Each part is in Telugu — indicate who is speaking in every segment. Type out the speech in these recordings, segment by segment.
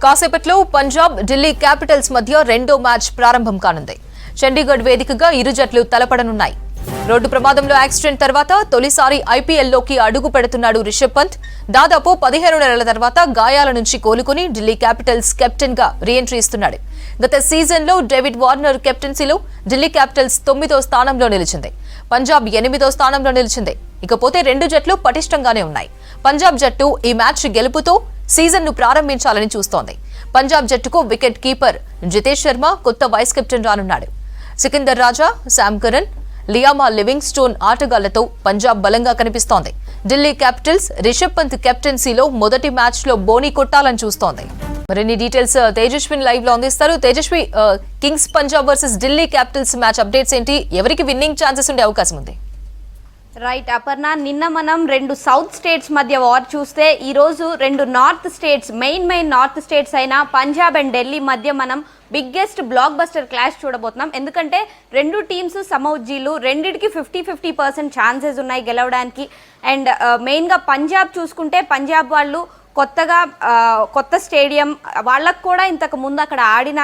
Speaker 1: కాసేపట్లో పంజాబ్ ఢిల్లీ క్యాపిటల్స్ మధ్య రెండో మ్యాచ్ ప్రారంభం కానుంది. చండీగఢ్ వేదికగా ఇరు జట్లు తలపడనున్నాయి. రోడ్డు ప్రమాదంలో యాక్సిడెంట్ తర్వాత తొలిసారి ఐపీఎల్లోకి అడుగు పెడుతున్నాడు రిషబ్ పంత్. దాదాపు 15 నెలల తర్వాత గాయాల నుంచి కోలుకుని ఢిల్లీ క్యాపిటల్స్ కెప్టెన్ గా రీఎంట్రీ ఇస్తున్నాడు. గత సీజన్లో డేవిడ్ వార్నర్ కెప్టెన్సీలో ఢిల్లీ క్యాపిటల్స్ 9వ స్థానంలో నిలిచింది. పంజాబ్ 8వ స్థానంలో నిలిచింది. ఇకపోతే రెండు జట్లు పటిష్టంగానే ఉన్నాయి. పంజాబ్ జట్టు ఈ మ్యాచ్ గెలుపుతో సీజన్ను ప్రారంభించాలని చూస్తోంది. పంజాబ్ జట్టుకు వికెట్ కీపర్ జితేష్ శర్మ కొత్త వైస్ కెప్టెన్ రానున్నాడు. సికిందర్ రాజా, శామ్ కరన్, లియామా లివింగ్స్టోన్ ఆటగాళ్లతో పంజాబ్ బలంగా కనిపిస్తోంది. ఢిల్లీ క్యాపిటల్స్ రిషబ్ పంత్ కెప్టెన్సీలో మొదటి మ్యాచ్ లో బోనీ కొట్టాలని చూస్తోంది. మరిన్ని డీటెయిల్స్ తేజస్విని లైవ్ లో అందిస్తారు. Tejasvi, Kings Punjab versus Delhi Capitals match updates ఏంటి? ఎవరికి విన్నింగ్ ఛాన్సెస్ ఉండే అవకాశం ఉంది?
Speaker 2: రైట్ అపర్ణ, నిన్న మనం రెండు సౌత్ స్టేట్స్ మధ్య వార్ చూస్తే ఈ రోజు రెండు north states main north states అయిన పంజాబ్ అండ్ ఢిల్లీ మధ్య మనం బిగ్గెస్ట్ బ్లాక్ బస్టర్ క్లాష్ చూడబోతున్నాం. ఎందుకంటే రెండు టీమ్స్ సమౌజ్జీలు, రెండిటికి 50-50% ఛాన్సెస్ ఉన్నాయి గెలవడానికి. అండ్ మెయిన్గా పంజాబ్ చూసుకుంటే పంజాబ్ వాళ్ళు కొత్త స్టేడియం, వాళ్ళకు కూడా ఇంతకు ముందు అక్కడ ఆడిన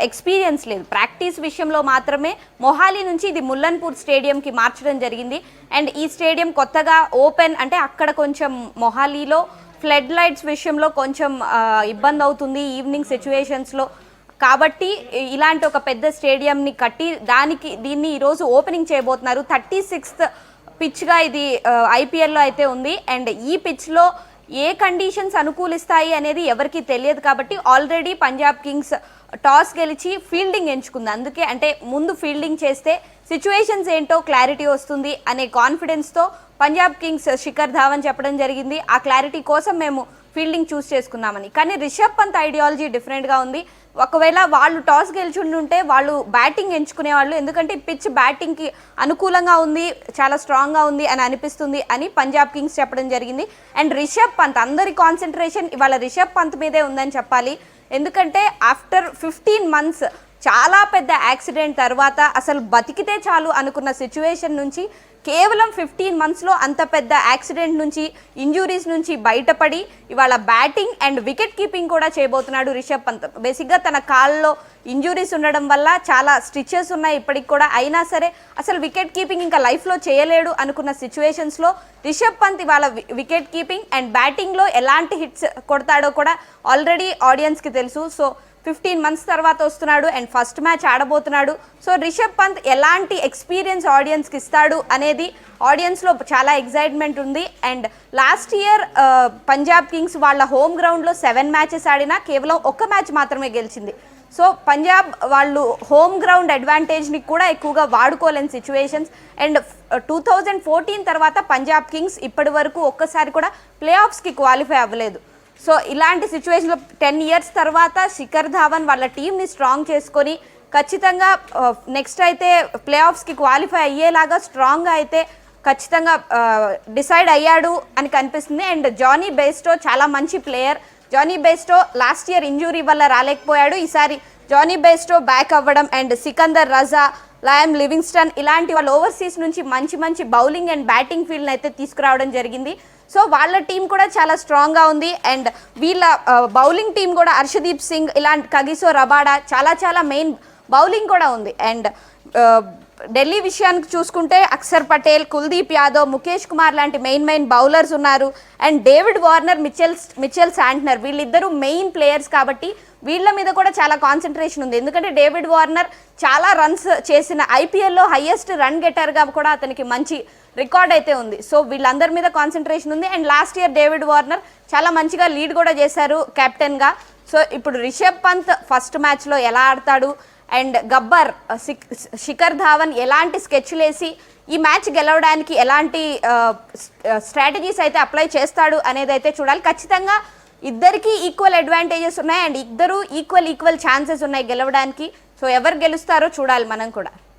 Speaker 2: ఎక్స్పీరియన్స్ లేదు. ప్రాక్టీస్ విషయంలో మాత్రమే మొహాలీ నుంచి ఇది ముల్లన్పూర్ స్టేడియంకి మార్చడం జరిగింది. అండ్ ఈ స్టేడియం కొత్తగా ఓపెన్, అంటే అక్కడ కొంచెం మొహాలీలో ఫ్లడ్ లైట్స్ విషయంలో కొంచెం ఇబ్బంది అవుతుంది ఈవినింగ్ సిచ్యువేషన్స్లో. కాబట్టి ఇలాంటి ఒక పెద్ద స్టేడియంని కట్టి దీన్ని ఈరోజు ఓపెనింగ్ చేయబోతున్నారు. 36th పిచ్గా ఇది ఐపీఎల్లో అయితే ఉంది. అండ్ ఈ పిచ్లో ఏ కండిషన్స్ అనుకూలిస్తాయి అనేది ఎవరికి తెలియదు. కాబట్టి ఆల్రెడీ పంజాబ్ కింగ్స్ టాస్ గెలిచి ఫీల్డింగ్ ఎంచుకుంది. అందుకే అంటే ముందు ఫీల్డింగ్ చేస్తే సిచ్యువేషన్స్ ఏంటో క్లారిటీ వస్తుంది అనే కాన్ఫిడెన్స్తో పంజాబ్ కింగ్స్ శిఖర్ ధావన్ చెప్పడం జరిగింది. ఆ క్లారిటీ కోసం మేము ఫీల్డింగ్ చూస్ చేసుకున్నామని. కానీ రిషబ్ పంత్ ఐడియాలజీ డిఫరెంట్గా ఉంది. ఒకవేళ వాళ్ళు టాస్ గెలిచుంటే వాళ్ళు బ్యాటింగ్ ఎంచుకునే వాళ్ళు, ఎందుకంటే పిచ్ బ్యాటింగ్కి అనుకూలంగా ఉంది, చాలా స్ట్రాంగ్గా ఉంది అని అనిపిస్తుంది అని పంజాబ్ కింగ్స్ చెప్పడం జరిగింది. అండ్ రిషబ్ పంత్, అందరి కాన్సన్ట్రేషన్ ఇవాళ రిషబ్ పంత్ మీదే ఉందని చెప్పాలి. ఎందుకంటే ఆఫ్టర్ 15 months చాలా పెద్ద యాక్సిడెంట్ తర్వాత అసలు బతికితే చాలు అనుకున్న సిచ్యువేషన్ నుంచి కేవలం 15 monthsలో అంత పెద్ద యాక్సిడెంట్ నుంచి, ఇంజురీస్ నుంచి బయటపడి ఇవాళ బ్యాటింగ్ అండ్ వికెట్ కీపింగ్ కూడా చేయబోతున్నాడు రిషబ్ పంత్. బేసిక్గా తన కాల్లో ఇంజురీస్ ఉండడం వల్ల చాలా స్టిచెస్ ఉన్నాయి ఇప్పటికి కూడా. అయినా సరే అసలు వికెట్ కీపింగ్ ఇంకా లైఫ్లో చేయలేడు అనుకున్న సిచ్యువేషన్స్లో రిషబ్ పంత్ ఇవాళ వికెట్ కీపింగ్ అండ్ బ్యాటింగ్లో ఎలాంటి హిట్స్ కొడతాడో కూడా ఆల్రెడీ ఆడియన్స్కి తెలుసు. సో 15 months తర్వాత వస్తున్నాడు అండ్ ఫస్ట్ మ్యాచ్ ఆడబోతున్నాడు. సో రిషబ్ పంత్ ఎలాంటి ఎక్స్పీరియన్స్ ఆడియన్స్కి ఇస్తాడు అనేది ఆడియన్స్లో చాలా ఎగ్జైట్మెంట్ ఉంది. And last year Punjab Kings వాళ్ళ హోమ్ గ్రౌండ్లో 7 matches ఆడినా కేవలం 1 మ్యాచ్ మాత్రమే గెలిచింది. సో పంజాబ్ వాళ్ళు హోమ్ గ్రౌండ్ అడ్వాంటేజ్ని కూడా ఎక్కువగా వాడుకోలేని సిచ్యువేషన్స్. అండ్ 2014 తర్వాత పంజాబ్ కింగ్స్ ఇప్పటి వరకు ఒక్కసారి కూడా ప్లే ఆఫ్స్కి క్వాలిఫై అవ్వలేదు. సో ఇలాంటి సిచ్యువేషన్లో 10 years తర్వాత శిఖర్ ధావన్ వాళ్ళ టీంని స్ట్రాంగ్ చేసుకొని ఖచ్చితంగా నెక్స్ట్ అయితే ప్లే ఆఫ్స్కి క్వాలిఫై అయ్యేలాగా స్ట్రాంగ్గా అయితే ఖచ్చితంగా డిసైడ్ అయ్యాడు అని కనిపిస్తుంది. అండ్ జానీ బెయిస్టో చాలా మంచి player. Jonny Bairstow last year injury వల్ల రాలేకపోయాడు. ఈసారి జానీ బెయిస్టో బ్యాక్ అవ్వడం and Sikandar Raza, Liam Livingstone ఇలాంటి వాళ్ళు ఓవర్సీస్ నుంచి మంచి బౌలింగ్ అండ్ బ్యాటింగ్ ఫీల్డ్ని అయితే తీసుకురావడం జరిగింది. సో వాళ్ళ టీం కూడా చాలా స్ట్రాంగ్గా ఉంది. అండ్ వీళ్ళ బౌలింగ్ టీం కూడా హర్షదీప్ సింగ్, ఇలాంటి కగిసో రబాడా చాలా మెయిన్ బౌలింగ్ కూడా ఉంది. అండ్ ఢిల్లీ విషయానికి చూసుకుంటే అక్షర్ పటేల్, కుల్దీప్ యాదవ్, ముఖేష్ కుమార్ లాంటి మెయిన్ బౌలర్స్ ఉన్నారు. And David Warner, Mitchell Santner వీళ్ళిద్దరూ మెయిన్ ప్లేయర్స్ కాబట్టి వీళ్ళ మీద కూడా చాలా కాన్సన్ట్రేషన్ ఉంది. ఎందుకంటే డేవిడ్ వార్నర్ చాలా రన్స్ చేసిన ఐపీఎల్లో హైయెస్ట్ రన్ గెటర్గా కూడా అతనికి మంచి రికార్డ్ అయితే ఉంది. సో వీళ్ళందరి మీద కాన్సన్ట్రేషన్ ఉంది. And last year David Warner చాలా మంచిగా లీడ్ కూడా చేశారు కెప్టెన్గా. సో ఇప్పుడు రిషబ్ పంత్ ఫస్ట్ మ్యాచ్లో ఎలా ఆడతాడు అండ్ గబ్బర్ శిఖర్ ధావన్ ఎలాంటి స్కెచ్లు వేసి ఈ మ్యాచ్ గెలవడానికి ఎలాంటి స్ట్రాటజీస్ అయితే అప్లై చేస్తాడు అనేది అయితే చూడాలి. ఖచ్చితంగా ఇద్దరికి ఈక్వల్ అడ్వాంటేజెస్ ఉన్నాయి అండ్ ఇద్దరు ఈక్వల్ ఛాన్సెస్ ఉన్నాయి గెలవడానికి. సో ఎవరు గెలుస్తారో చూడాలి మనం కూడా.